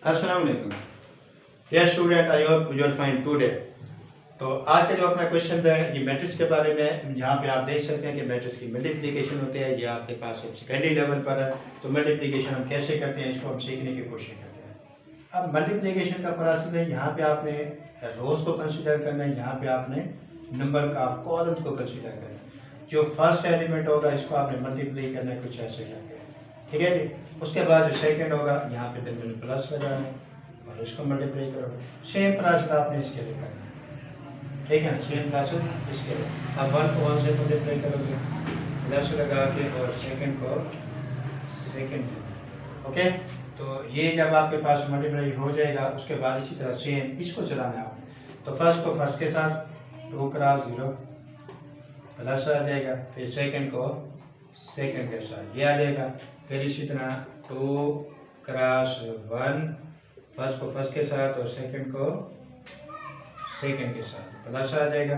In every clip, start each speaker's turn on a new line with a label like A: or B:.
A: अस्सलाम वालेकुम। Dear student, I hope you will fine today. तो आज का जो अपना क्वेश्चन है ये मैट्रिक्स के बारे में। यहाँ पे आप देख सकते हैं कि मैट्रिक्स की मल्टीप्लिकेशन होती है। ये आपके पास सेकेंडरी लेवल पर है। तो मल्टीप्लिकेशन हम कैसे करते हैं इसको हम सीखने की कोशिश करते हैं। अब मल्टीप्लिकेशन का प्रोसेस है, यहाँ पे आपने रोज को कंसिडर करना है, यहाँ पे आपने नंबर का कॉलम्स को कंसिडर करना है। जो फर्स्ट एलिमेंट होगा इसको आपने मल्टीप्लाई करना है कुछ ऐसे करके, ठीक है जी। उसके बाद जो सेकंड होगा यहाँ पे दरमियान प्लस लगाना है और इसको मल्टीप्लाई करोगे। सेम प्रोसेस आपने इसके लिए करना है, ठीक है। सेम प्रोसेस इसके लिए अब 1 को 1 से मल्टीप्लाई करोगे, प्लस लगा के और सेकंड को सेकंड से, ओके। तो ये जब आपके पास मल्टीप्लाई हो जाएगा उसके बाद इसी तरह सेम इसको चलाना है आपने। तो फर्स्ट को फर्स्ट के साथ 2 क्रॉस 0 प्लस आ जाएगा, फिर सेकंड को सेकंड के साथ ये आ जाएगा, फिर इसी तरह 2 क्रॉस 1 फर्स्ट को फर्स्ट के साथ और सेकंड को सेकंड के साथ प्लस आ जाएगा,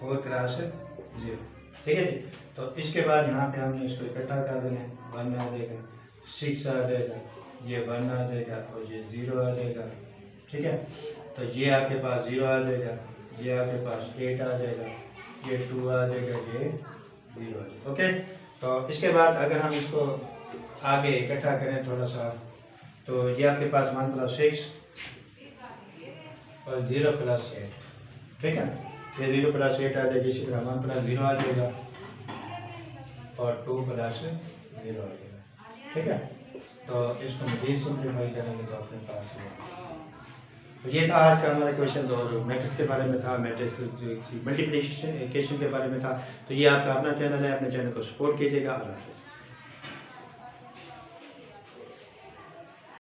A: 4 क्रॉस 0, ठीक है जी। तो इसके बाद यहाँ पे हमने इसको इकट्ठा कर देना है, 1 आ जाएगा, 6 आ जाएगा, ये 1 आ जाएगा और ये 0 आ जाएगा, ठीक है। तो ये आपके पास 0 आ जाएगा, ये आपके पास 8 आ जाएगा, ये 2 आ जाएगा, ये 0 आ जाएगा, ओके। तो इसके बाद अगर हम इसको आगे इकट्ठा करें थोड़ा सा, तो ये आपके पास 1 + 6 और 0 + 8, ठीक है। ये 0 + 8 आ जाएगा, इसी तरह 1 + 0 आ जाएगा और 2 + 0 आ जाएगा, ठीक है। तो इसको मज़ीद सिंप्लीफाई करेंगे तो अपने पास तो ये था आज का हमारा क्वेश्चन। और मैट्रिक्स के बारे में था, मैट्रिक्स जो मल्टीप्लिकेशन के बारे में था। तो ये आपका अपना चैनल है, अपने चैनल को सपोर्ट कीजिएगा। अल्लाह हाफ़िज़।